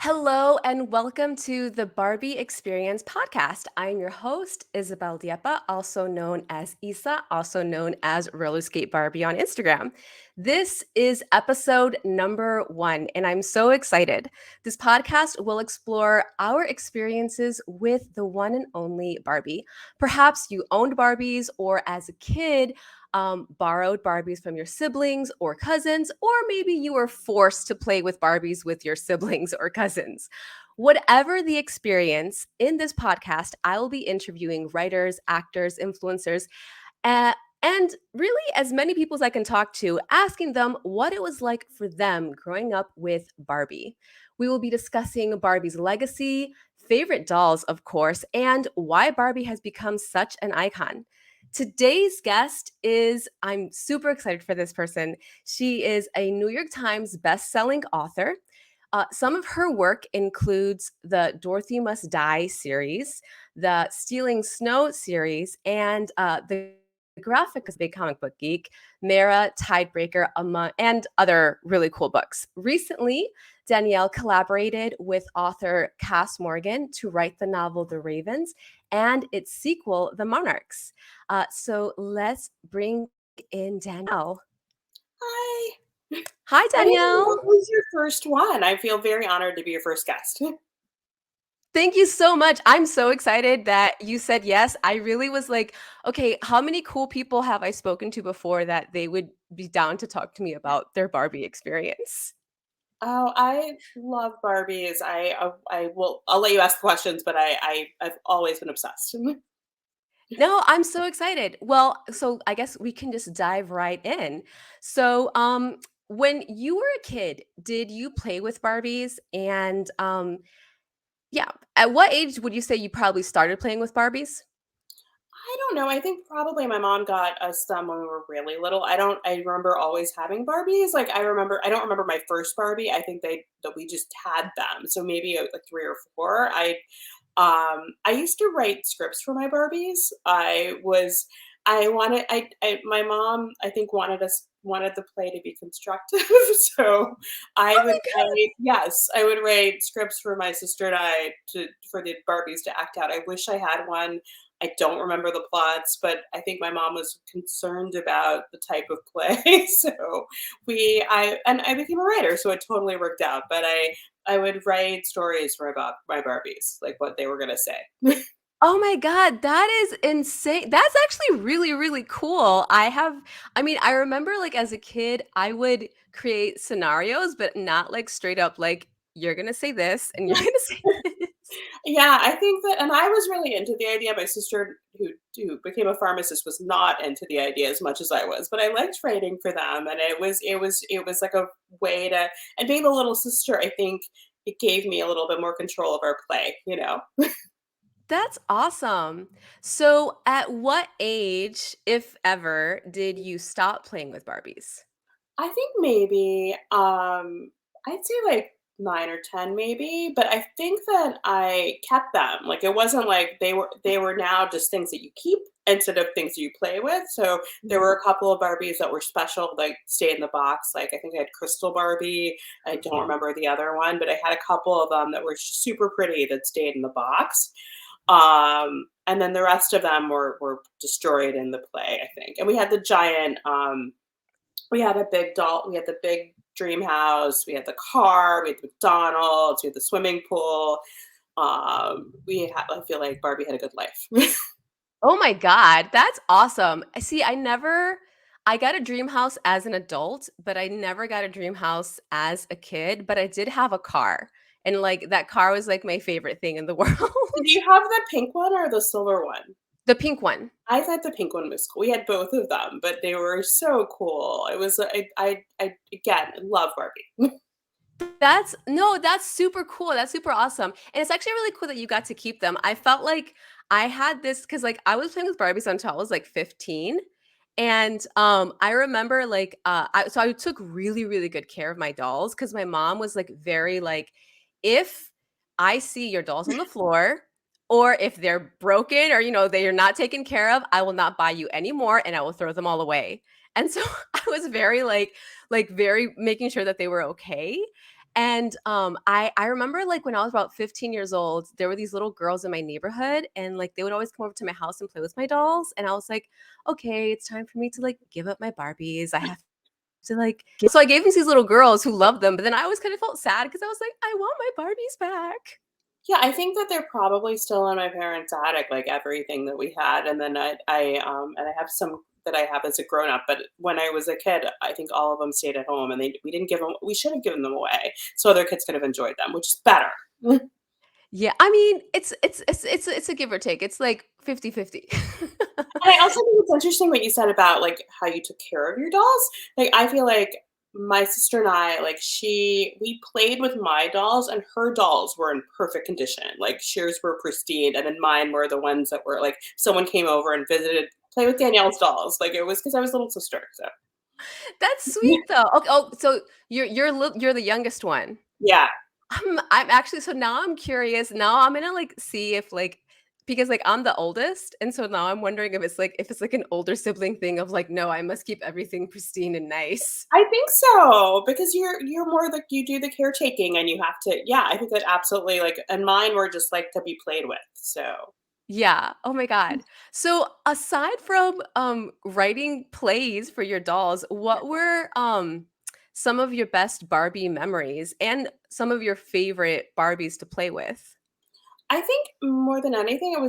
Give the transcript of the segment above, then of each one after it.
Hello and welcome to the Barbie Experience podcast. I'm your host, Isabel Diepa, also known as Isa, also known as Roller Skate Barbie on Instagram. This is episode number 1, and I'm so excited. This podcast will explore our experiences with the one and only Barbie. Perhaps you owned Barbies, or as a kid, borrowed Barbies from your siblings or cousins, or maybe you were forced to play with Barbies with your siblings or cousins. Whatever the experience, in this podcast, I will be interviewing writers, actors, influencers, uh, and really as many people as I can talk to, asking them what it was like for them growing up with Barbie. We will be discussing Barbie's legacy, favorite dolls, of course, and why Barbie has become such an icon. Today's guest is, I'm super excited for this person. She is a New York Times best-selling author. Some of her work includes the Dorthey Must Die series, the Stealing Snow series, and the graphic is a big comic book geek, Mara, Tidebreaker, among and other really cool books. Recently, Danielle collaborated with author Cass Morgan to write the novel The Ravens and its sequel, The Monarchs. So let's bring in Danielle. Hi. Hi, I didn't know Danielle. what was your first one. I feel very honored to be your first guest. Thank you so much. I'm so excited that you said yes. I really was like, okay, how many cool people have I spoken to before that they would be down to talk to me about their Barbie experience? Oh, I love Barbies. I'll let you ask questions, but I've always been obsessed. No, I'm so excited. Well, so I guess we can just dive right in. So, when you were a kid, did you play with Barbies? And yeah, at what age would you say you probably started playing with Barbies? I don't know. I think probably my mom got us them when we were really little. I remember always having Barbies. Like I don't remember my first Barbie. I think they that we just had them. So maybe like 3 or 4. I used to write scripts for my Barbies. I wanted I my mom I think wanted the play to be constructive. So I Oh would my god. write yes, I would write scripts for my sister and I to for the Barbies to act out. I wish I had one. I don't remember the plots, but I think my mom was concerned about the type of play. So I became a writer, so it totally worked out. But I would write stories for about my Barbies, like what they were gonna say. Oh my god, that is insane. That's actually really, really cool. I mean, I remember like as a kid, I would create scenarios, but not like straight up like you're gonna say this and you're gonna say this. Yeah, I think that, and I was really into the idea. My sister, who became a pharmacist, was not into the idea as much as I was, but I liked writing for them, and it was like a way to. And being the little sister, I think it gave me a little bit more control of our play. That's awesome. So, at what age, if ever, did you stop playing with Barbies? I think maybe, I'd say like 9 or 10 maybe, but I think that I kept them. Like, it wasn't like they were now just things that you keep instead of things that you play with. So, there Mhm. were a couple of Barbies that were special, like, stay in the box. Like, I think I had Crystal Barbie. I don't remember the other one, but I had a couple of them that were super pretty that stayed in the box. And then the rest of them were destroyed in the play, I think. And we had the giant, we had a big doll. We had the big dream house. We had the car. We had McDonald's. We had the swimming pool. I feel like Barbie had a good life. Oh my god, that's awesome. See, I got a dream house as an adult, but I never got a dream house as a kid, but I did have a car. And like that car was like my favorite thing in the world. Did you have the pink one or the silver one? The pink one. I thought the pink one was cool. We had both of them, but they were so cool. It was I again love Barbie. That's no, that's super cool. That's super awesome. And it's actually really cool that you got to keep them. I felt like I had this because like I was playing with Barbies until I was like 15. And I remember like I took really, really good care of my dolls because my mom was like very like, if I see your dolls on the floor or if they're broken or they are not taken care of, I will not buy you any more and I will throw them all away. And so I was very like very making sure that they were okay. And I remember like when I was about 15 years old, there were these little girls in my neighborhood, and like they would always come over to my house and play with my dolls. And I was like, okay, it's time for me to like give up my Barbies. I have to like so I gave them to these little girls who loved them, but then I always kind of felt sad because I was like, I want my Barbies back. Yeah, I think that they're probably still in my parents' attic, like everything that we had, and then and I have some that I have as a grown up. But when I was a kid, I think all of them stayed at home, and we didn't give them. We should have given them away so other kids could have enjoyed them, which is better. And Yeah, I mean, it's a give or take. It's like 50-50. I also think it's interesting what you said about like how you took care of your dolls. Like I feel like my sister and I, like we played with my dolls and her dolls were in perfect condition. Like sheers were pristine, and then mine were the ones that were like someone came over and visited, play with Danielle's dolls. Like it was because I was little sister. So That's sweet though. Okay, oh, so you're the youngest one. yeah. I'm actually so now I'm curious. Now I'm gonna like see if like because like I'm the oldest, and so now I'm wondering if it's like an older sibling thing of like, no, I must keep everything pristine and nice. I think so because you're more like you do the caretaking and you have to. Yeah, I think that absolutely like and mine were just like to be played with. So Yeah. Oh my God. So aside from writing plays for your dolls, what were some of your best Barbie memories and some of your favorite Barbies to play with? I think more than anything, it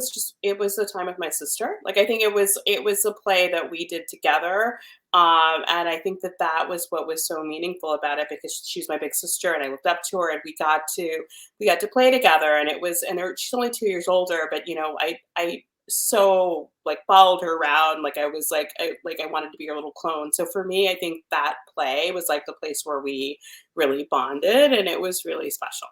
was the time with my sister. Like I think it was a play that we did together, and I think that that was what was so meaningful about it because she's my big sister and I looked up to her and we got to play together and it was and she's only 2 years older, but you know I so like followed her around like I was like I wanted to be her little clone. So for me, I think that play was like the place where we really bonded and it was really special.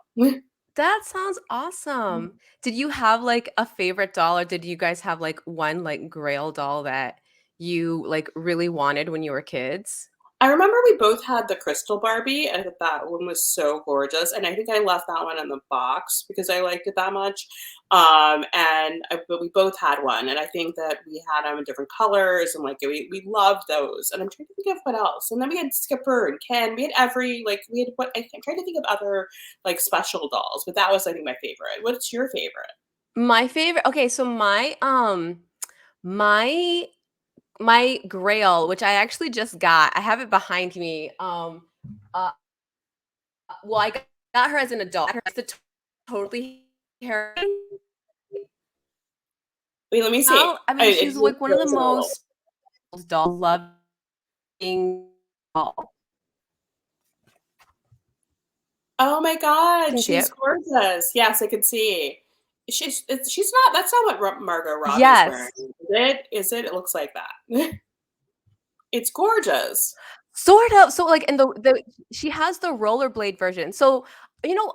That sounds awesome. Did you have like a favorite doll or did you guys have like one like grail doll that you like really wanted when you were kids? I remember we both had the crystal Barbie, and that one was so gorgeous, and I think I left that one in the box because I liked it that much. But we both had one, and I think that we had them in different colors, and like we loved those. And I'm trying to think of what else. And then we had Skipper and Ken. We had every like we had what I'm trying to think of other like special dolls, but that was I think my favorite. What's your favorite? My favorite okay, so my my grail, which I actually just got, I have it behind me. Uh well, I got her as an adult. It's the totally hair Wait, let me see. out. I mean, It she's just like one of the frozen a little. most doll loving doll. Oh my god, Can you see she's it? gorgeous. Yes, I could see. She's not that's not what Margot Robbie's wearing, Yes. is it? Is it? It looks like that. It's gorgeous. Sort of. So, like, and the she has the rollerblade version. So,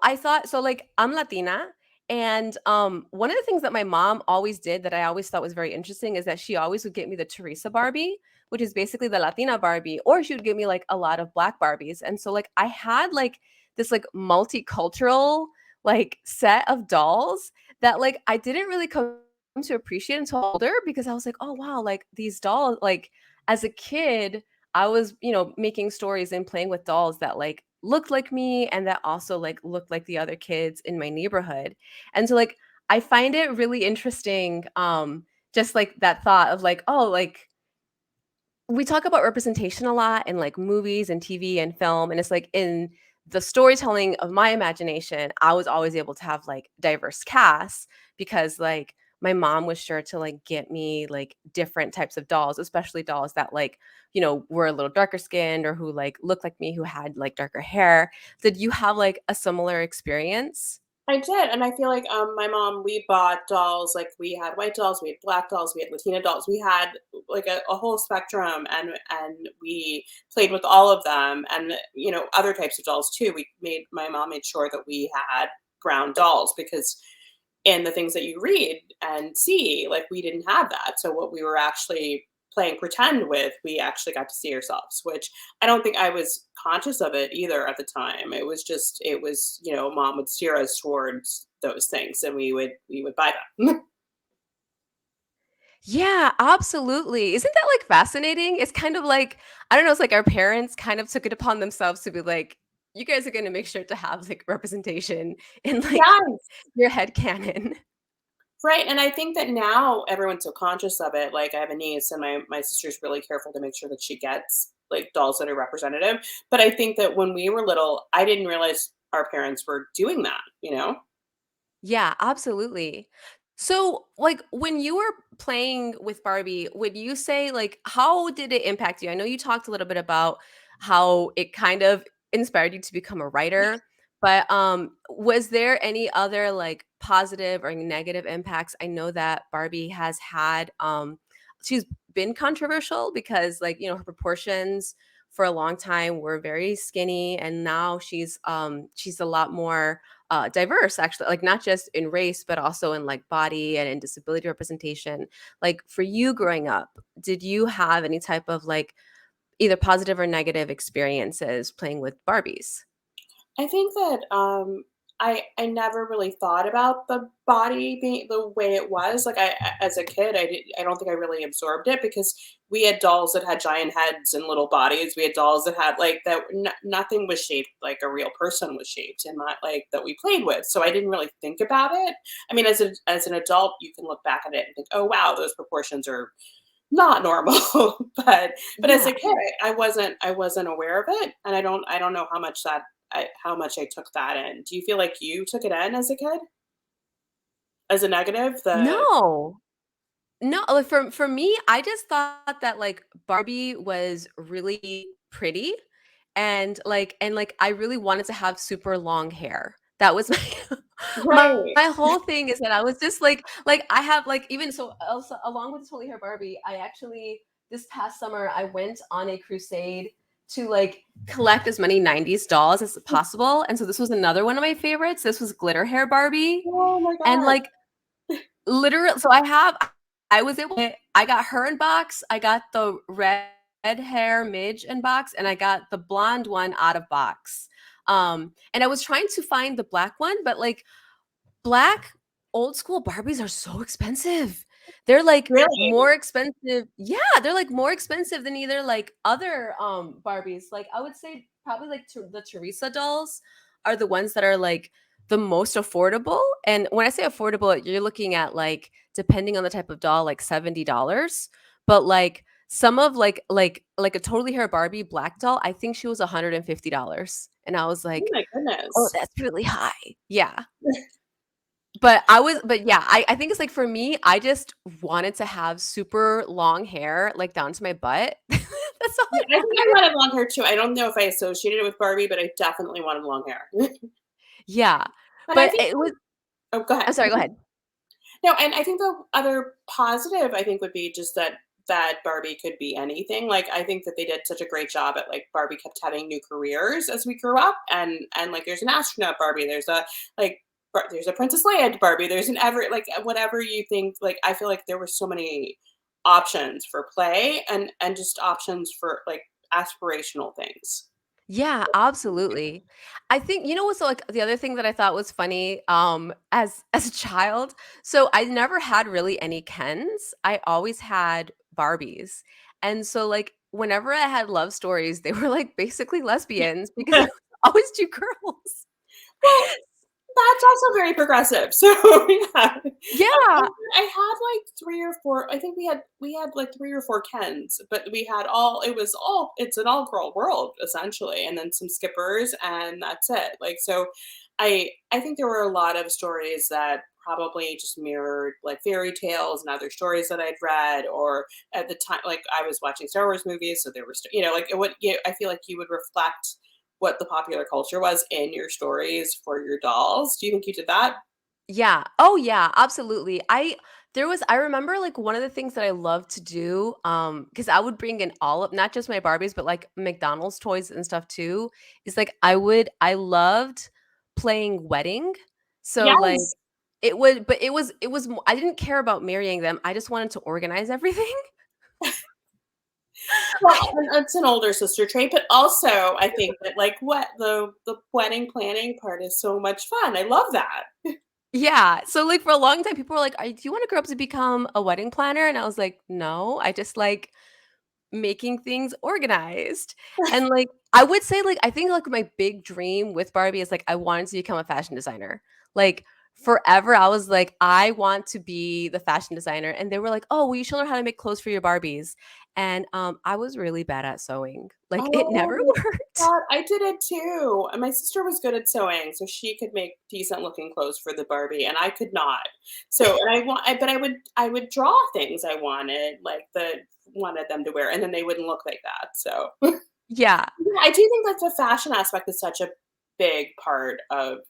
I thought so, like, I'm Latina, and, one of the things that my mom always did that I always thought was very interesting is that she always would get me the Teresa Barbie, which is basically the Latina Barbie, or she would give me, like, a lot of Black Barbies, and so, like, I had, like, this, like, multicultural, like, set of dolls that, like, I didn't really come to appreciate until older because I was like, "Oh, wow, like, these dolls" like, as a kid, I was, making stories and playing with dolls that like looked like me and that also like looked like the other kids in my neighborhood. And so like I find it really interesting just like that thought of like, oh, like we talk about representation a lot in like movies and TV and film, and it's like in the storytelling of my imagination I was always able to have like diverse casts because like my mom was sure to like get me like different types of dolls, especially dolls that like were a little darker skinned or who like looked like me, who had like darker hair. Did you have like a similar experience? I did, and I feel like, my mom we bought dolls, like, we had white dolls, we had black dolls, we had Latina dolls, we had, like, a whole spectrum, and we played with all of them, and, other types of dolls too. My mom made sure that we had brown dolls because in the things that you read and see, like we didn't have that. So what we were actually playing pretend with, we actually got to see ourselves, which I don't think I was conscious of it either at the time. It was, mom would steer us towards those things and we would buy them. Yeah, absolutely. Isn't that like fascinating? It's kind of like, I don't know, it's like our parents kind of took it upon themselves to be like you guys are gonna make sure to have, like, representation in, like, Yes. your head canon. Right, and I think that now everyone's so conscious of it. Like, I have a niece, and my sister's really careful to make sure that she gets, like, dolls that are representative. But I think that when we were little, I didn't realize our parents were doing that, you know? Yeah, absolutely. So, like, when you were playing with Barbie, would you say, like, how did it impact you? I know you talked a little bit about how it kind of inspired you to become a writer, but was there any other like positive or negative impacts? I know that Barbie has had she's been controversial because like, her proportions for a long time were very skinny, and now she's a lot more diverse, actually, like not just in race but also in like body and in disability representation. Like for you growing up, did you have any type of like either positive or negative experiences playing with Barbies? I think that, I never really thought about the body being the way it was. Like, as a kid, I don't think I really absorbed it because we had dolls that had giant heads and little bodies. We had dolls that had, like, that nothing was shaped like a real person was shaped, and not like that we played with, so I didn't really think about it. I mean, as an adult, you can look back at it and think, "Oh, wow, those proportions are not normal." But as a Yeah. kid, I wasn't aware of it, and I don't know how much I took that in. Do you feel like you took it in as a kid? As a negative? The No. No, like, for me, I just thought that, like, Barbie was really pretty, and I really wanted to have super long hair. That was my Right. my whole thing is that I was just I have, like, even so also along with Totally Hair Barbie, I actually this past summer, I went on a crusade to, like, collect as many '90s dolls as possible, and so this was another one of my favorites. This was Glitter Hair Barbie, Oh my and, god. like, literal so I was able I got her in box, I got the red hair Midge in box, and I got the blonde one out of box. And I was trying to find the black one, but, like, black old school Barbies are so expensive. They're, like, Really? more expensive yeah, they're, like, more expensive than either, like, other, Barbies. Like, I would say probably, like, the Teresa dolls are the ones that are, like, the most affordable, and when I say affordable, you're looking at, like, depending on the type of doll, like, $70, but, like, some of, like a Totally Hair Barbie black doll, I think she was $150, and I was Oh like, my "Oh, goodness. that's really high." Yeah. But yeah, I think it's like for me, I just wanted to have super long hair, like down to my butt. That's all Yeah, I I think I wanted. wanted long hair too. I don't know if I associated it with Barbie, but I definitely wanted long hair. Yeah, But I but think it was oh, go I'm ahead. sorry, go ahead. No, and I think the other positive, I think, would be just that Barbie could be anything. Like, I think that they did such a great job at, like, Barbie kept having new careers as we grew up, and like there's an astronaut Barbie, there's a like there's a Princess Leia Barbie, there's an ever like whatever you think. Like, I feel like there were so many options for play and just options for like aspirational things. Yeah, absolutely. I think what's like the other thing that I thought was funny, as a child, so I never had really any Kens. I always had Barbies. And so like whenever I had love stories, they were like basically lesbians because it was always 2 girls. Well, that's also very progressive. So, yeah. Yeah. I had, like, 3 or 4. I think we had, like, 3 or 4 Kens, but we had all it was all it's an all-girl world, essentially, and then some skippers, and that's it. Like, so I think there were a lot of stories that probably just mirrored, like, fairy tales and other stories that I'd read, or at the time like, I was watching Star Wars movies, so there were like, I feel like you would reflect what the popular culture was in your stories for your dolls. Do you think you did that? Yeah. Oh, yeah, absolutely. I remember, like, one of the things that I love to do, because I would bring in all of not just my Barbies, but, like, McDonald's toys and stuff too, is, like, I loved playing wedding. So, like, Yes. it was I didn't care about marrying them, I just wanted to organize everything. Well, and it's an older sister trait, but also I think that, like, what the wedding planning part is so much fun. I love that. Yeah. So, like, for a long time, people were like, "Do you wanna grow up to become a wedding planner?" And I was like, "No, I just like making things organized. And like I would say like I think like my big dream with Barbie is like I wanted to become a fashion designer. Like forever I was like I want to be the fashion designer, and they were like, "Oh, well you should learn how to make clothes for your Barbies." And I was really bad at sewing. Like it never Oh worked. god, I did it too, and my sister was good at sewing, so she could make decent looking clothes for the Barbie, and I could not. So, and but I would draw things I wanted, like, wanted them to wear, and then they wouldn't look like that, so Yeah. yeah, I do think that the fashion aspect is such a big part of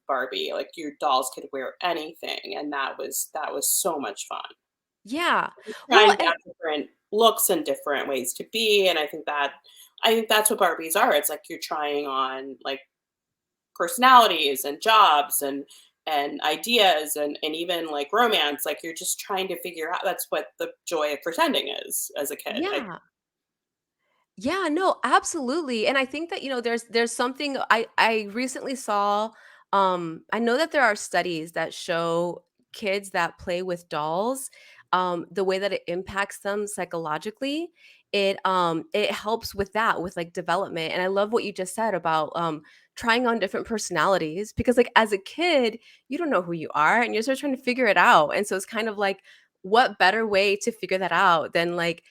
Barbie, like, your dolls could wear anything, and that was so much fun. Yeah. Well, Trying out different looks and different ways to be, and I think that's what Barbies are. It's like you're trying on, like, personalities and jobs and ideas and even, like, romance, like, you're just trying to figure out that's what the joy of pretending is as a kid. yeah. Yeah, no, absolutely. And I think that, there's something I recently saw. I know that there are studies that show kids that play with dolls, the way that it impacts them psychologically. It helps with that, with like development. And I love what you just said about trying on different personalities, because like as a kid, you don't know who you are and you're sort of trying to figure it out. And so it's kind of like, what better way to figure that out than like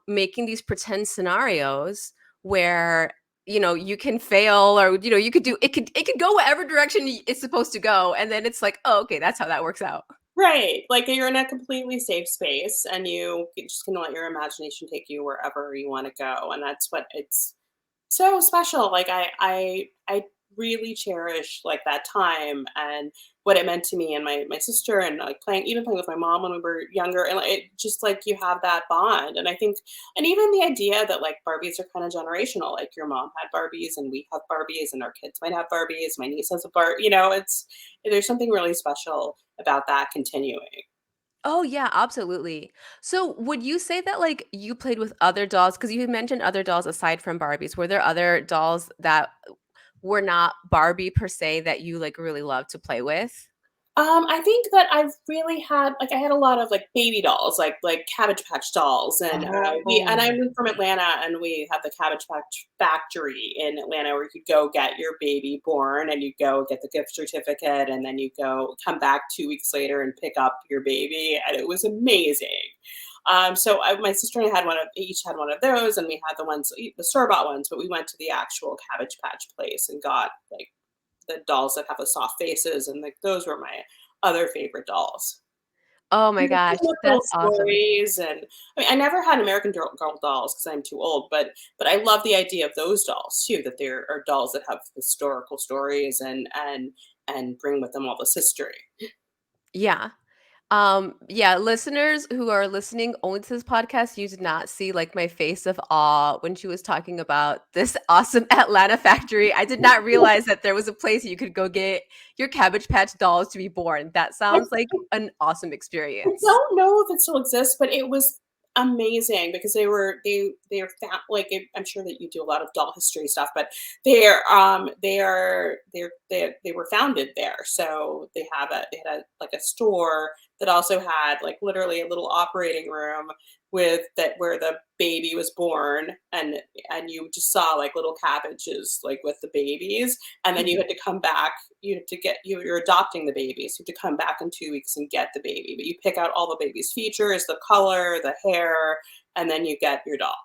making these pretend scenarios where, you can fail, or, you could do it could go whatever direction it's supposed to go. And then it's like, oh, okay, that's how that works out. Right, like, you're in a completely safe space, and you just can let your imagination take you wherever you wanna go, and that's what it's so special. Like I really cherish like that time and what it meant to me and my sister, and like playing with my mom when we were younger, and like, it just like you have that bond. And I think, and even the idea that like Barbies are kind of generational, like your mom had Barbies and we have Barbies and our kids might have Barbies, my niece has a it's there's something really special about that continuing. Oh yeah, absolutely. So would you say that like you played with other dolls, because you had mentioned other dolls aside from Barbies? Were there other dolls that were not Barbie per se that you like really loved to play with? I think that I've really had like I had a lot of like baby dolls, like Cabbage Patch dolls, and Oh. I'm from Atlanta, and we have the Cabbage Patch factory in Atlanta where you go get your baby born, and you go get the gift certificate, and then you go come back 2 weeks later and pick up your baby, and it was amazing. So my sister and I each had one of those, and we had the store bought ones, but we went to the actual Cabbage Patch place and got like the dolls that have the soft faces, and like those were my other favorite dolls. Oh my And they gosh, came with that's little awesome. stories, and I mean, I never had American Girl dolls because I'm too old, but I love the idea of those dolls too. That there are dolls that have historical stories and bring with them all this history. Yeah. Yeah, listeners who are listening only to this podcast, you did not see like my face of awe when she was talking about this awesome Atlanta factory. I did not realize that there was a place you could go get your Cabbage Patch dolls to be born. That I sounds like an awesome I experience. don't know if it still exists, but it was amazing because they are like I'm sure that you do a lot of doll history stuff, but they were founded there. So they had like a store that also had like literally a little operating room with that where the baby was born, and you just saw like little cabbages like with the babies, and then you Mhm. had to come back. You had to get you're adopting the baby, so you have to come back in 2 weeks and get the baby. But you pick out all the baby's features, the color, the hair, and then you get your doll.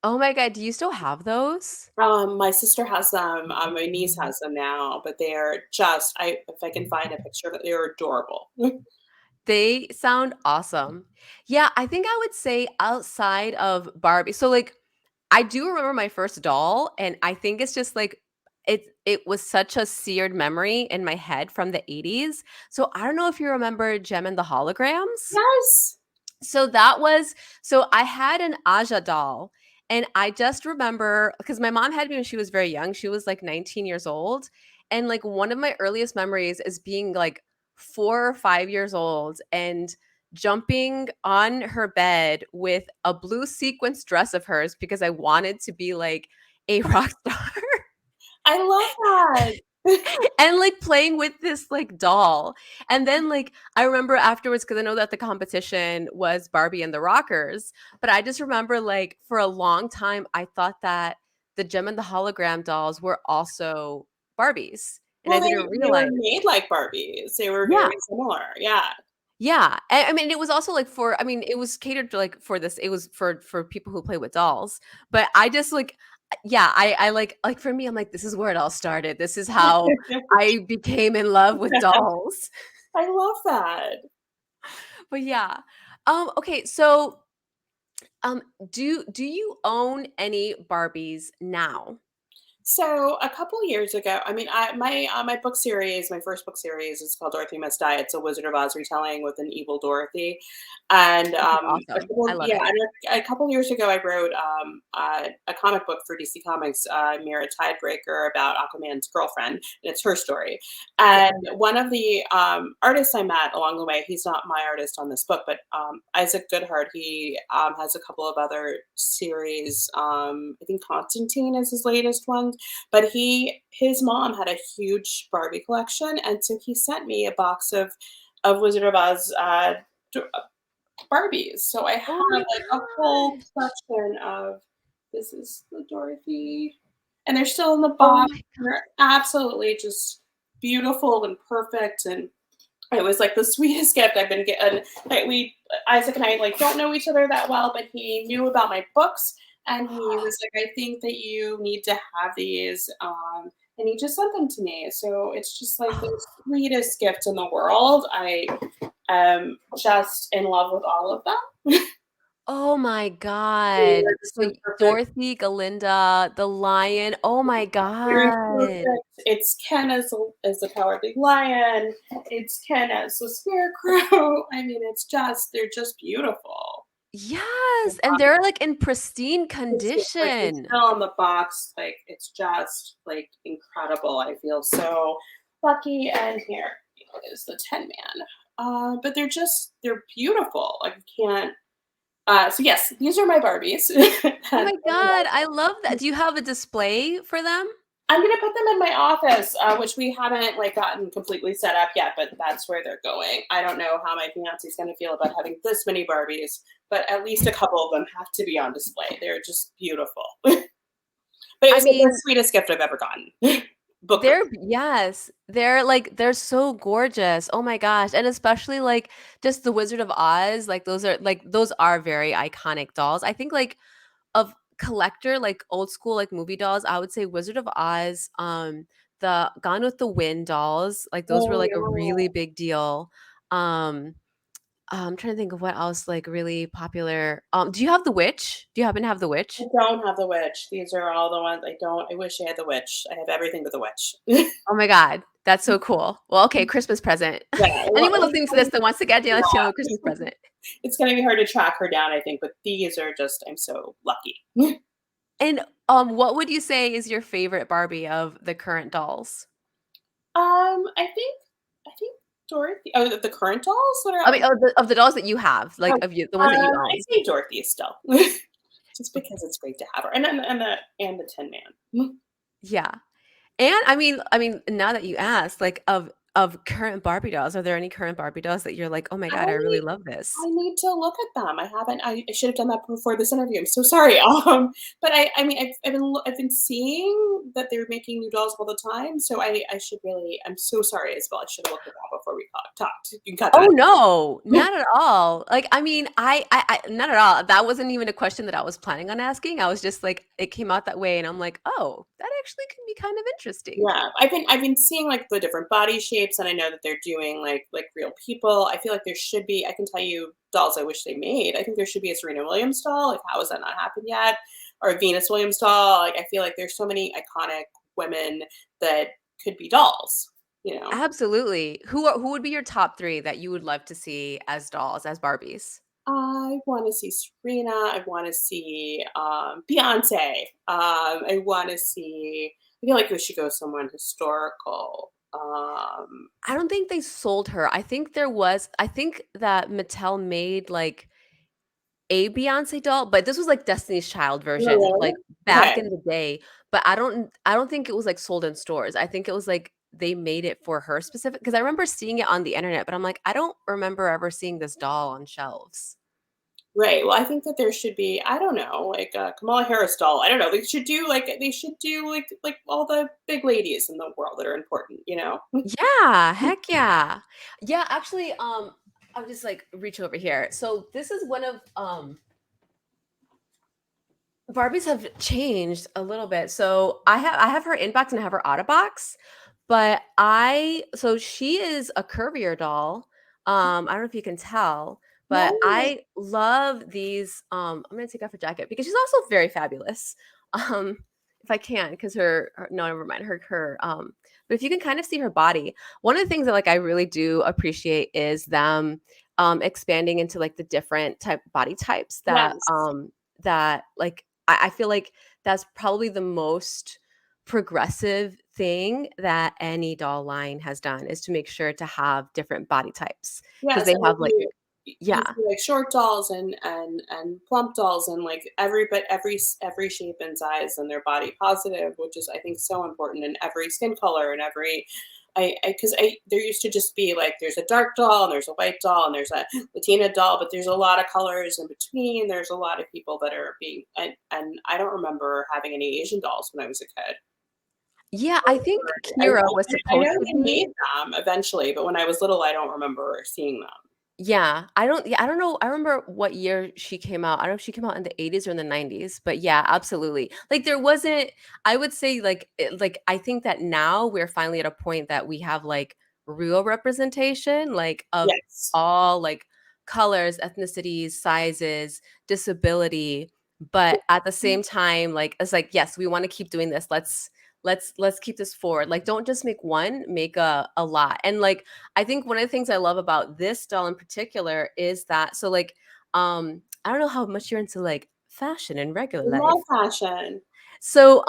Oh my god, do you still have those? My sister has them. My niece has them now, but they are just I if I can find a picture of it, they're adorable. They sound awesome. Yeah, I think I would say outside of Barbie. So like I do remember my first doll, and I think it's just like it was such a seared memory in my head from the 80s. So I don't know if you remember Gem and the Holograms. Yes. So that was so I had an Aja doll, and I just remember because my mom had me when she was very young. She was like 19 years old. And like one of my earliest memories is being like 4 or 5 years old and jumping on her bed with a blue sequence dress of hers because I wanted to be like a rock star. I love that. and like playing with this like doll. And then like I remember afterwards, because I know that the competition was Barbie and the Rockers, but I just remember like for a long time I thought that the Gem and the Hologram dolls were also Barbies. And I Well, didn't they were realize. made like Barbies. They were Yeah. very similar. Yeah. Yeah, I mean, it was also, like, for I mean, it was catered to, like, for this it was for people who play with dolls, but I just, like yeah, I like, for me, I'm like, "This is where it all started. This is how I became in love with dolls." I love that. But yeah. Okay, so, um, do you own any Barbies now? So a couple years ago, I mean, my book series, my first book series is called Dorthey Must Die. It's a Wizard of Oz retelling with an evil Dorothy, and This is awesome. I love it. a couple years ago, I wrote a comic book for DC Comics, Mira Tidebreaker, about Aquaman's girlfriend, and it's her story. Yeah. And one of the artists I met along the way, he's not my artist on this book, but Isaac Goodhart, he has a couple of other series. I think Constantine is his latest one, but his mom had a huge Barbie collection, and so he sent me a box of Wizard of Oz d- Barbies. So I have Oh my like a whole gosh. collection of this is the Dorothy, and they're still in the Oh box. my They're absolutely just beautiful and perfect, and it was like the sweetest gift I've been getting. Like we Isaac and I like don't know each other that well, but he knew about my books and he was like, I think that you need to have these. And he just sent them to me. So it's just like the sweetest gift in the world. I am just in love with all of them. Oh my god. They're just So, so perfect. Dorothy, Galinda, the lion. Oh my They're god. perfect. It's Ken as the cowardly lion. It's Ken as the scarecrow. I mean, they're just beautiful. Yes, and they're, like, in pristine It's condition. still in the box, like, it's just, like, incredible. I feel so lucky, and here is the Tin Man. But they're beautiful. Like, you can't so yes, these are my Barbies. Oh And my god, I love that. Do you have a display for them? I'm gonna put them in my office, which we haven't, like, gotten completely set up yet, but that's where they're going. I don't know how my fiance's gonna feel about having this many Barbies, but at least a couple of them have to be on display. They're just beautiful. But it I was like the mean, sweetest gift I've ever gotten. Book they're yes, they're so gorgeous. Oh my gosh, and especially, like, just the Wizard of Oz, those are very iconic dolls. I think, like, of collector, like, old school, like, movie dolls, I would say Wizard of Oz, the Gone with the Wind dolls, like, those were, oh, like, a really yeah. big deal. Um, I'm trying to think of what else, like, really popular. Do you have the Witch? Do you happen to have the I Witch? don't have the witch. These are all the ones I don't. I wish I had the witch. I have everything but the witch. Oh my god, that's so cool. Well, okay, Christmas present. Yeah, Anyone listening to this that wants to get Danielle a Christmas yeah. present. It's gonna be hard to track her down, I think, but these are just I'm so lucky. And, what would you say is your favorite Barbie of the current dolls? I think Dorothy the current dolls that are I out. mean, of the dolls that you have, like, of you the ones that you I own. say Dorothy still. Just because it's great to have her. And the Tin Man. Yeah. And I mean, now that you asked, like, of current Barbie dolls, are there any current Barbie dolls that you're like, "Oh my god, I really I love this?" I need to look at them. I haven't. I should have done that before this interview. I'm so sorry. But I mean, I've been seeing that they're making new dolls all the time. So I should really. I'm so sorry as well. I should have looked at that before we talked. You can cut Oh, that. no, not at all. Like, I mean, I not at all. That wasn't even a question that I was planning on asking. I was just like it came out that way, and I'm like, "Oh, that actually can be kind of interesting." Yeah, I've been seeing like the different body shapes, and I know that they're doing like real people. I feel like there should be. I can tell you dolls I wish they made. I think there should be a Serena Williams doll. Like, how has that not happened yet? Or a Venus Williams doll. Like, I feel like there's so many iconic women that could be dolls. You know. Absolutely. Who would be your top 3 that you would love to see as dolls, as Barbies? I want to see Serena. I want to see Beyonce. I want to see. I feel like we should go someone historical. I don't think they sold her. I think that Mattel made, like, a Beyoncé doll, but this was like Destiny's Child Oh, version, like really? back Okay. in the day. But I don't think it was like sold in stores. I think it was like they made it for her specific because I remember seeing it on the internet, but I'm like, I don't remember ever seeing this doll on shelves. Right. Well, I think that there should be, I don't know, like a Kamala Harris doll. I don't know. They should do like all the big ladies in the world that are important, you know? Yeah, heck yeah. Yeah, actually, I'll just like reach over here. So this is one of Barbies have changed a little bit. So I have her inbox and I have her out of box, but I so she is a curvier doll. I don't know if you can tell, but No. I love these. I'm gonna take off her jacket because she's also very fabulous. Um, if I can, because no, never mind her. But if you can kind of see her body, one of the things that like I really do appreciate is them expanding into like the different type body types Yes. that like I feel like that's probably the most progressive thing that any doll line has done is to make sure to have different body types because Yes, they and like have like you yeah. see like short dolls and plump dolls and like every shape and size and their body positive, which is I think so important in every skin color and every because I there used to just be like there's a dark doll and there's a white doll and there's a Latina doll, but there's a lot of colors in between. There's a lot of people that are being and I don't remember having any Asian dolls when I was a kid. Yeah, I think I, Kira was I supposed know to they be. made them eventually, but when I was little, I don't remember seeing them. Yeah, I don't know. I remember what year she came out. I don't know if she came out in the 80s or in the 90s, but yeah, absolutely. Like there wasn't I would say like I think that now we're finally at a point that we have like real representation like of Yes. all like colors, ethnicities, sizes, disability, but at the same time like it's like yes, we want to keep doing this. Let's keep this forward. Like don't just make one, make a lot. And like I think one of the things I love about this doll in particular is that so like I don't know how much you're into like fashion in regular I love life. fashion. So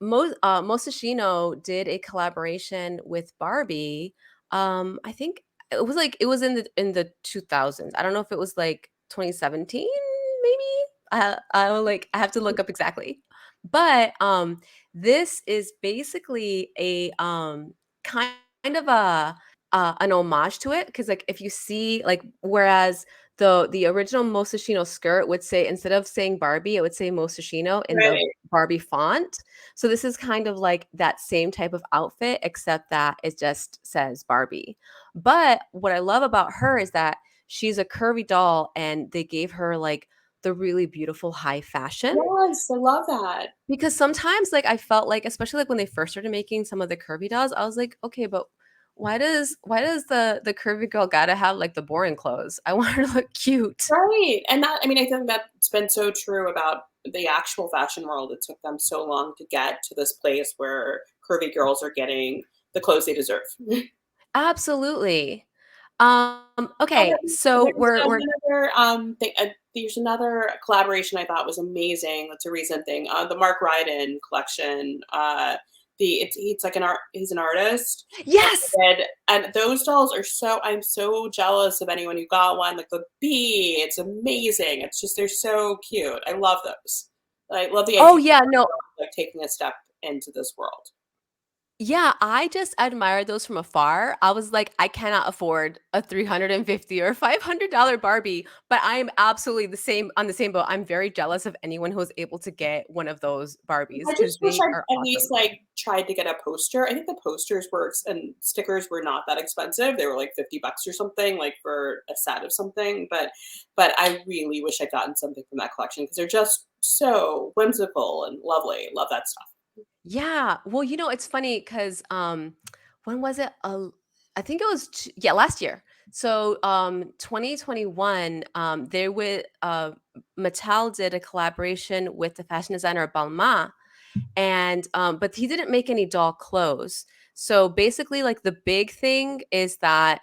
Moschino did a collaboration with Barbie. I think it was in the 2000s. I don't know if it was like 2017 maybe. I have to look up exactly. But this is basically a kind of a an homage to it because like if you see like whereas the original Moschino skirt would say instead of saying Barbie it would say Moschino in the Right. Barbie font. So this is kind of like that same type of outfit, except that it just says Barbie. But what I love about her is that she's a curvy doll and they gave her like the really beautiful high fashion. Yes, I love that. Because sometimes like I felt like, especially like when they first started making some of the curvy dolls, I was like, okay, but why does the curvy girl gotta have like the boring clothes? I want her to look cute. Right, and that I mean, I think that's been so true about the actual fashion world. It took them so long to get to this place where curvy girls are getting the clothes they deserve. Absolutely. Oh, Okay, so there's we're another, thing there's another collaboration I thought was amazing, that's a recent thing, the Mark Ryden collection, it's like an art he's an artist, yes. and those dolls are so I'm so jealous of anyone who got one, like the bee, it's amazing, it's just they're so cute, I love those. I love the Oh idea yeah, no. of, like, taking a step into this world. Yeah, I just admired those from afar. I was like, I cannot afford a 350 or $500 Barbie, but I am absolutely the same on the same boat. I'm very jealous of anyone who was able to get one of those Barbies I because just wish they I are at least, awesome. like, tried to get a poster. I think the posters were ex and stickers were not that expensive. They were, like, 50 bucks or something, like, for a set of something, but I really wish I'd gotten something from that collection because 'cause they're just so whimsical and lovely. Love that stuff. Yeah. Well, it's funny because when was it? I think it was yeah, last year. So 2021, there with Mattel did a collaboration with the fashion designer Balmain, and but he didn't make any doll clothes. So basically, like the big thing is that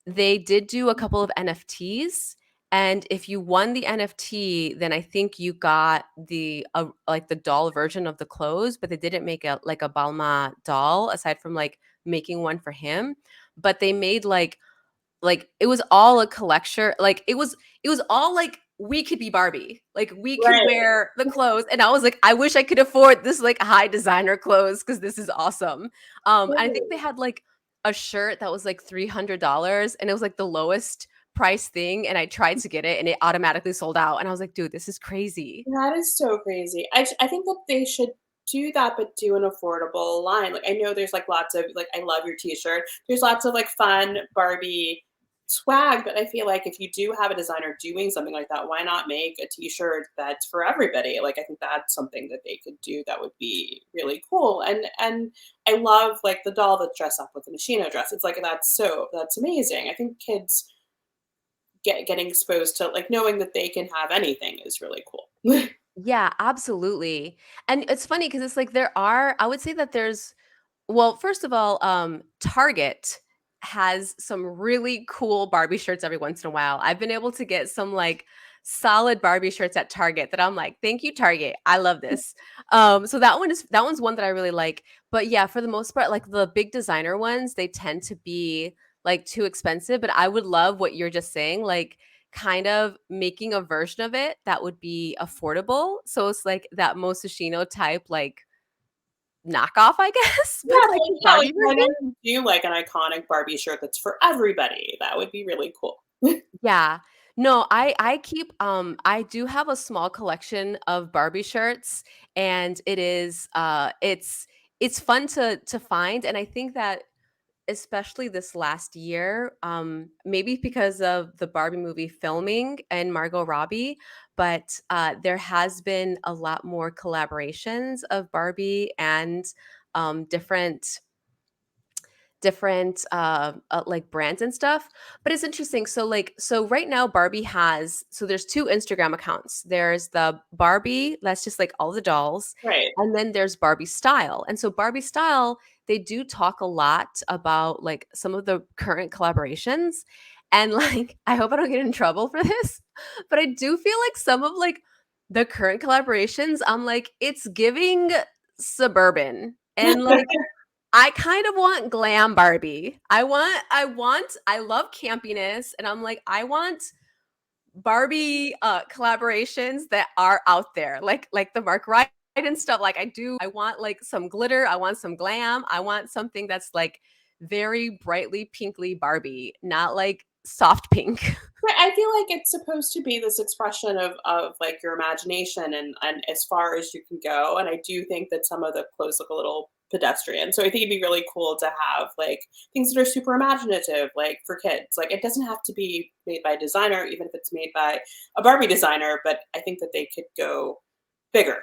they did do a couple of NFTs, and if you won the NFT, then I think you got the like the doll version of the clothes, but they didn't make a like a Balma doll aside from like making one for him. But they made like it was all a collection. Like it was all like we could be Barbie. Like we could Right. wear the clothes. And I was like, I wish I could afford this like high designer clothes because this is awesome. I think they Right. had like a shirt that was like $300 and it was like the lowest price thing. And I tried to get it and it automatically sold out. And I was like, dude, this is crazy. That is so crazy. I think that they should do that, but do an affordable line. Like, I know there's, like, lots of like, I love your T-shirt. There's lots of, like, fun Barbie swag, but I feel like if you do have a designer doing something like that, why not make a T-shirt that's for everybody? Like, I think that's something that they could do that would be really cool, and I love, like, the doll that dress up with the Machino dress. It's like, that's amazing. I think kids getting exposed to, like, knowing that they can have anything is really cool. Yeah, absolutely. And it's funny because it's like there are, I would say that there's, well, first of all, Target has some really cool Barbie shirts every once in a while. I've been able to get some like solid Barbie shirts at Target that I'm like, thank you, Target. I love this. So that one's one that I really like. But yeah, for the most part, like the big designer ones, they tend to be like too expensive. But I would love what you're just saying, like kind of making a version of it that would be affordable. So it's like that Moschino type, like knockoff, I guess, Yeah, but like like the yeah, like, Barbie why version? don't you do, like, an iconic Barbie shirt that's for everybody? That would be really cool. Yeah. No, I keep I do have a small collection of Barbie shirts and it is it's fun to find and I think that especially this last year, maybe because of the Barbie movie filming and Margot Robbie, but there has been a lot more collaborations of Barbie and different like brands and stuff. But it's interesting, so like so right now Barbie has, so there's two Instagram accounts. There's the Barbie, that's just like all the dolls, Right. and then there's Barbie Style. And so Barbie Style, they do talk a lot about like some of the current collaborations, and like I hope I don't get in trouble for this, but I do feel like some of like the current collaborations, I'm like it's giving suburban, and like I kind of want glam Barbie. I love campiness and I'm like, I want Barbie collaborations that are out there. Like the Mark Ryan and stuff. Like I want like some glitter, I want some glam. I want something that's like very brightly pinkly Barbie, not like soft pink. Right, I feel like it's supposed to be this expression of, like, your imagination and as far as you can go, and I do think that some of the clothes look a little pedestrian, so I think it'd be really cool to have, like, things that are super imaginative, like, for kids. Like, it doesn't have to be made by a designer, even if it's made by a Barbie designer, but I think that they could go bigger.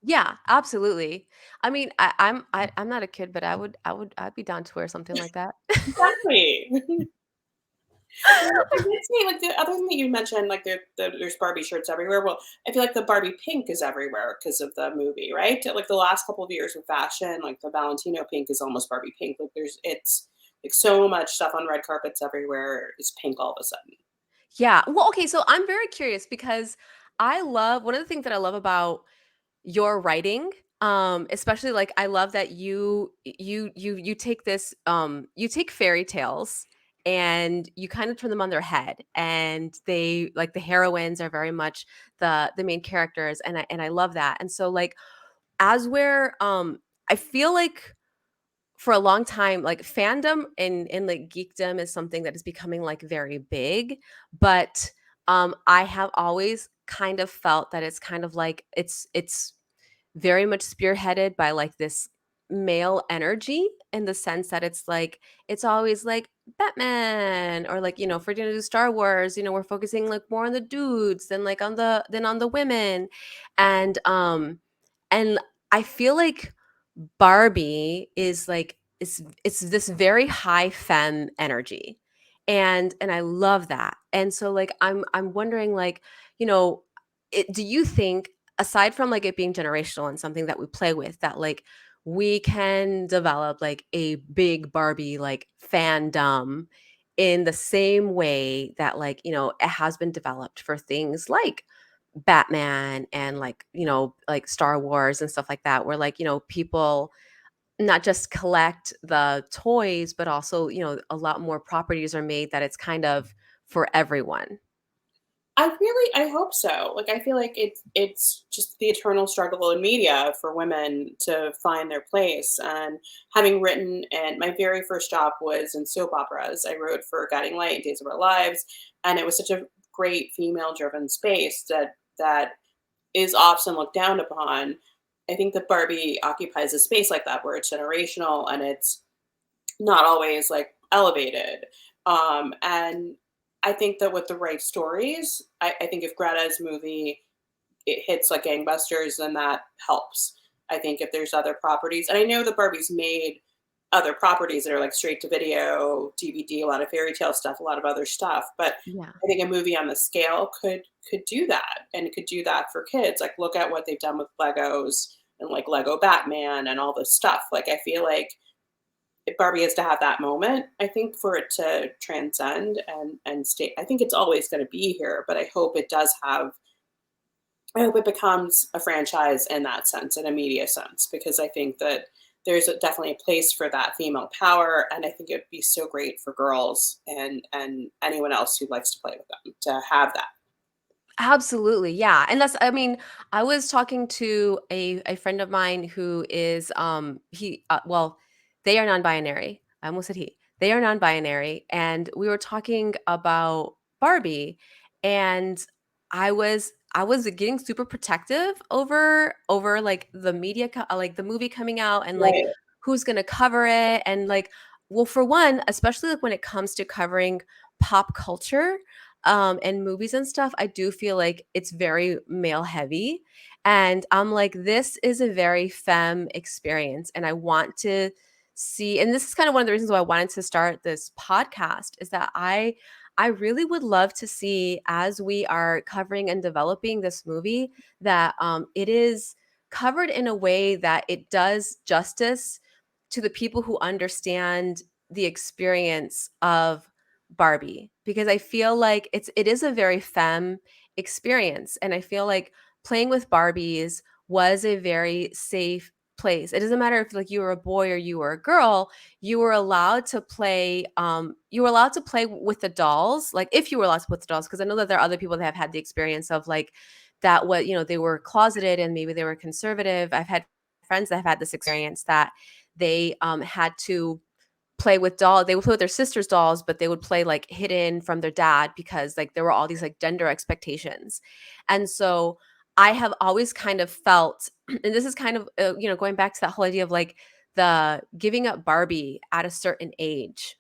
Yeah, absolutely. I mean, I'm not a kid, but I'd be down to wear something like that. Exactly. Well, it makes me like the other thing that you mentioned, like there's Barbie shirts everywhere. Well, I feel like the Barbie pink is everywhere because of the movie, right? Like the last couple of years of fashion, like the Valentino pink is almost Barbie pink. Like it's like so much stuff on red carpets everywhere is pink all of a sudden. Yeah. Well, okay, so I'm very curious because I love one of the things that I love about your writing, especially like I love that you take this you take fairy tales and you kind of turn them on their head and they like the heroines are very much the main characters and I love that. And so like as we're I feel like for a long time, like fandom and like geekdom is something that is becoming like very big, but I have always kind of felt that it's kind of like it's very much spearheaded by like this male energy in the sense that it's like it's always like Batman or like if we're gonna do Star Wars, we're focusing like more on the dudes than like on the women, and I feel like Barbie is like it's this very high femme energy. And I love that. And so like I'm wondering like, you know, do you think aside from like it being generational and something that we play with that like we can develop like a big Barbie like fandom in the same way that like, it has been developed for things like Batman and like, like Star Wars and stuff like that, where like, people not just collect the toys, but also, a lot more properties are made that it's kind of for everyone. I hope so. Like, I feel like it's just the eternal struggle in media for women to find their place. And having written, and my very first job was in soap operas. I wrote for Guiding Light, Days of Our Lives, and it was such a great female-driven space that is often looked down upon. I think that Barbie occupies a space like that where it's generational and it's not always like elevated. And I think that with the right stories, I think if Greta's movie it hits like gangbusters, then that helps. I think if there's other properties, and I know that Barbie's made other properties that are like straight to video, DVD, a lot of fairy tale stuff, a lot of other stuff. But Yeah. I think a movie on the scale could do that, and it could do that for kids. Like look at what they've done with Legos and like Lego Batman and all this stuff. Like I feel like if Barbie has to have that moment, I think for it to transcend and stay. I think it's always going to be here, but I hope it becomes a franchise in that sense, in a media sense, because I think that definitely a place for that female power, and I think it would be so great for girls and anyone else who likes to play with them to have that. Absolutely, yeah, and that's I mean, I was talking to a friend of mine who is, well, they are non-binary. I almost said he. They are non-binary, and we were talking about Barbie, and I was getting super protective over, like, the like, the movie coming out and, like, Right. who's gonna cover it, and, like well, for one, especially, like, when it comes to covering pop culture, and movies and stuff, I do feel like it's very male heavy. And I'm like, this is a very femme experience. And I want to see, and this is kind of one of the reasons why I wanted to start this podcast, is that I really would love to see as we are covering and developing this movie that it is covered in a way that it does justice to the people who understand the experience of Barbie, because I feel like it is a very femme experience, and I feel like playing with Barbies was a very safe place. It doesn't matter if like you were a boy or you were a girl, you were allowed to play with the dolls, like if you were allowed to put the dolls, because I know that there are other people that have had the experience of like that what, they were closeted and maybe they were conservative. I've had friends that have had this experience that they had to play with doll they would play with their sister's dolls, but they would play, like, hidden from their dad because, like, there were all these, like, gender expectations. And so, I have always kind of felt and this is kind of, going back to that whole idea of, like, the giving up Barbie at a certain age,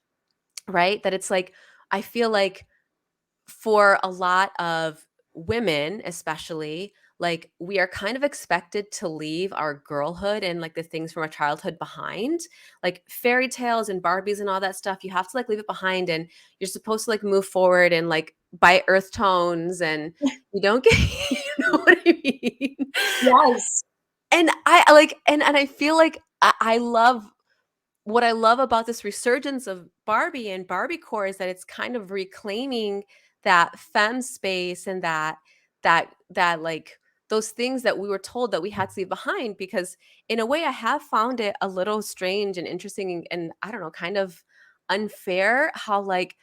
right? That it's like, I feel like for a lot of women especially, like we are kind of expected to leave our girlhood and like the things from our childhood behind, like fairy tales and barbies and all that stuff. You have to like leave it behind, and you're supposed to like move forward and like buy earth tones, and you don't get you know what I mean. Yes. And I like and I feel like I love what I love about this resurgence of Barbie and Barbiecore is that it's kind of reclaiming that femme space and that like those things that we were told that we had to leave behind, because in a way I have found it a little strange and interesting and I don't know, kind of unfair how like,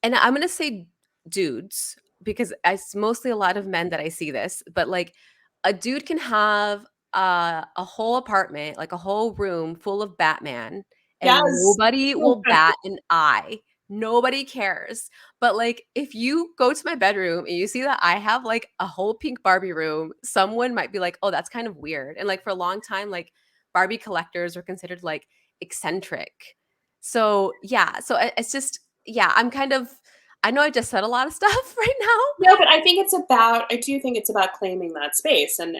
and I'm gonna say dudes because it's mostly a lot of men that I see this, but like a dude can have a whole apartment, like a whole room full of Batman, and Yes. nobody will bat an eye. Nobody cares. But like if you go to my bedroom and you see that I have like a whole pink Barbie room, someone might be like, "Oh, that's kind of weird." And like for a long time, like Barbie collectors were considered like eccentric. So yeah, so it's just yeah, I'm kind of I know I just said a lot of stuff right now. No, but I do think it's about claiming that space, and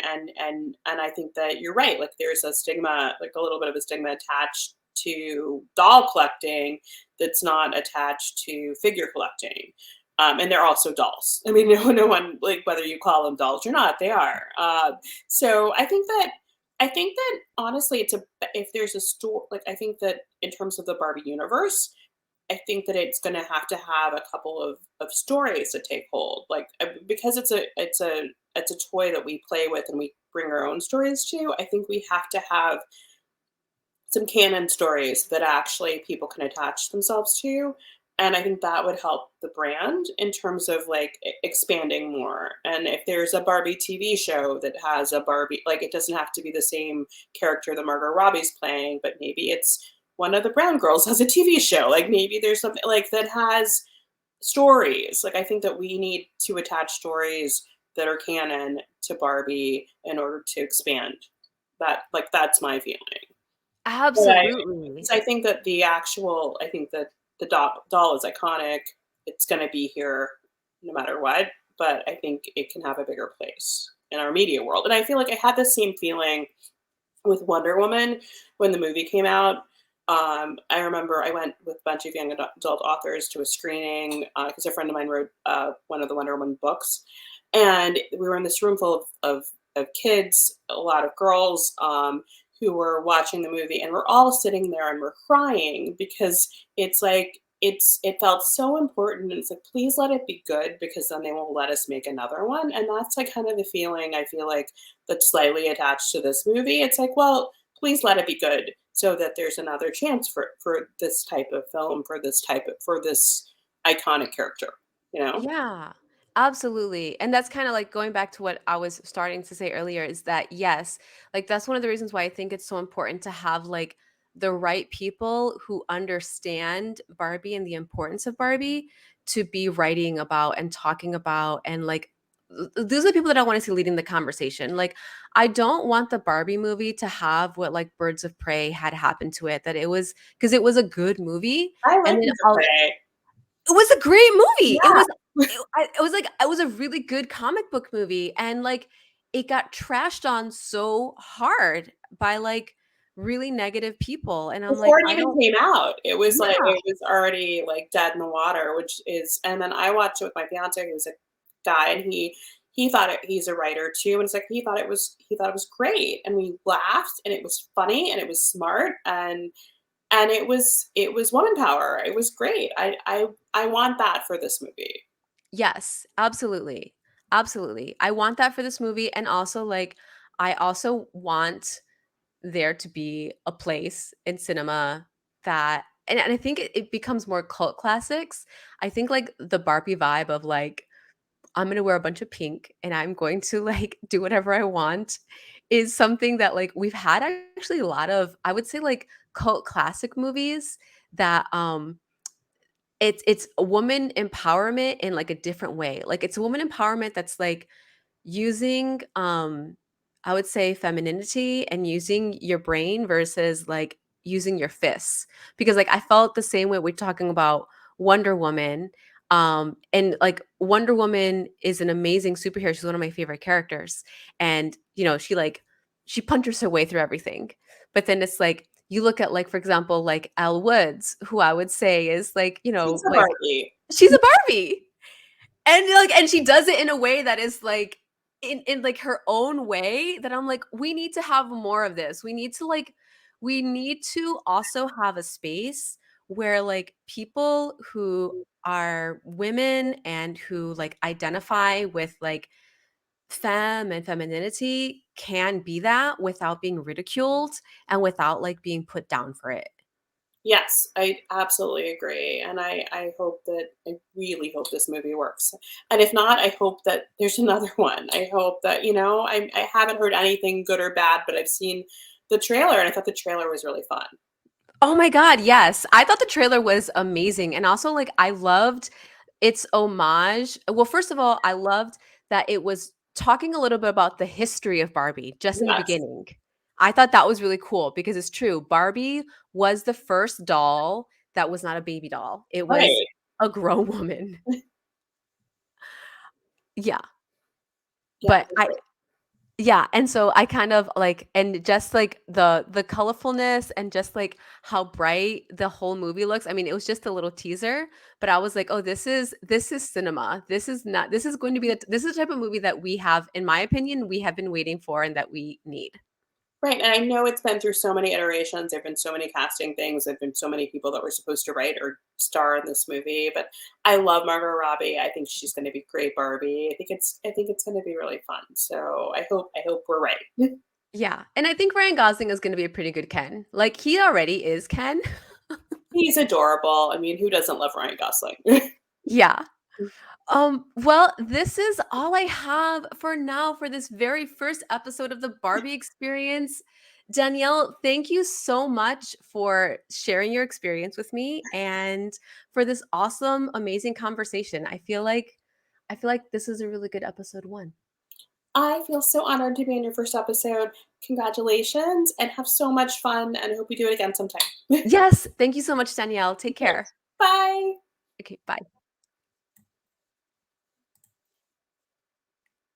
I think that you're right. Like there's a stigma, like a little bit of a stigma attached to doll collecting that's not attached to figure collecting. And they're also dolls. I mean, no one like whether you call them dolls or not, they are. So I think that honestly, if there's a store like I think that in terms of the Barbie universe, I think that it's going to have a couple of stories to take hold, like because it's a toy that we play with and we bring our own stories to. I think we have to have some canon stories that actually people can attach themselves to, And I think that would help the brand in terms of like expanding more. And if there's a Barbie TV show that has a Barbie, like it doesn't have to be the same character that Margot Robbie's playing, but maybe it's one of the brown girls has a TV show. Like maybe there's something like that has stories. Like I think that we need to attach stories that are canon to Barbie in order to expand that. Like that's my feeling. But Absolutely. 'cause I think that I think that the doll is iconic. It's gonna be here no matter what, but I think it can have a bigger place in our media world. And I feel like I had the same feeling with Wonder Woman when the movie came out. I remember I went with a bunch of young adult authors to a screening because a friend of mine wrote one of the Wonder Woman books, and we were in this room full of kids, a lot of girls who were watching the movie, and we're all sitting there and we're crying because it's like it felt so important. And it's like, please let it be good because then they won't let us make another one. And that's like kind of the feeling I feel like that's slightly attached to this movie. It's like, well, please let it be good so that there's another chance for this type of film, for this iconic character, you know? Yeah, absolutely. And that's kind of like going back to what I was starting to say earlier is that yes, like that's one of the reasons why I think it's so important to have like the right people who understand Barbie and the importance of Barbie to be writing about and talking about and like those are the people that I want to see leading the conversation. Like I don't want the Barbie movie to have what like Birds of Prey had happened to it that it was because it was a good movie I and like then Birds of Prey. it was a great movie. It Yeah. was it was like it was a really good comic book movie, and, like, it got trashed on so hard by, like, really negative people, and I'm like, Before it "I even don't." came out, it was like Yeah. it was already, like, dead in the water, which is and then I watched it with my fiancé, who's a guy, and he thought he's a writer too, and it's like he thought it was great, and we laughed, and it was funny, and it was smart, and it was woman power. It was great. I want that for this movie. Yes, absolutely. Absolutely. I want that for this movie, and also, like, I also want there to be a place in cinema that and I think it becomes more cult classics. I think, like, the Barbie vibe of, like, I'm gonna wear a bunch of pink and I'm going to like do whatever I want is something that like we've had actually a lot of, I would say like cult classic movies that it's a woman empowerment in like a different way. Like it's a woman empowerment that's like using I would say femininity and using your brain versus like using your fists because like I felt the same way we're talking about Wonder Woman and like Wonder Woman is an amazing superhero. She's one of my favorite characters and you know she punches her way through everything. But then it's like you look at like for example like Elle Woods who I would say is like, you She's know, a like Barbie. she's a Barbie and, like and she does it in a way that is, like in, like, her own way that I'm like, "We need to have more of this." We need to, like we need to also have a space where, like, people who are women and who, like, identify with, like, femme and femininity can be that without being ridiculed and without, like, being put down for it. Yes, I absolutely agree, and I really hope this movie works, and if not, I hope that there's another one. I hope that, you know, I haven't heard anything good or bad, but I've seen the trailer, and I thought the trailer was really fun. Oh my god, yes. I thought the trailer was amazing, and also, like, I loved its homage well, first of all, I loved that it was talking a little bit about the history of Barbie just in the Yes, beginning. I thought that was really cool because it's true, Barbie was the first doll that was not a baby doll. It was right. a grown woman. Yeah, Yeah, but I yeah, and so I kind of like and just like the colorfulness and just like how bright the whole movie looks. I mean, it was just a little teaser, but I was like, "Oh, this is cinema. This is not this is going to be this is the type of movie that we have in my opinion, we have been waiting for and that we need." right, and I know it's been through so many iterations, there've been so many casting things, there've been so many people that were supposed to write or star in this movie, but I love Margot Robbie, I think she's gonna be great Barbie, I think it's gonna be really fun, so I hope we're right. Yeah, and I think Ryan Gosling is gonna be a pretty good Ken. Like, he already is Ken. He's adorable. I mean, who doesn't love Ryan Gosling? Yeah. Well, this is all I have for now for this very first episode of the Barbie Experience. Danielle, thank you so much for sharing your experience with me and for this awesome, amazing conversation. I feel like this is a really good episode one. I feel so honored to be in your first episode. Congratulations and have so much fun, and I hope we do it again sometime. Yes, thank you so much, Danielle. Take care. Bye. Okay, bye.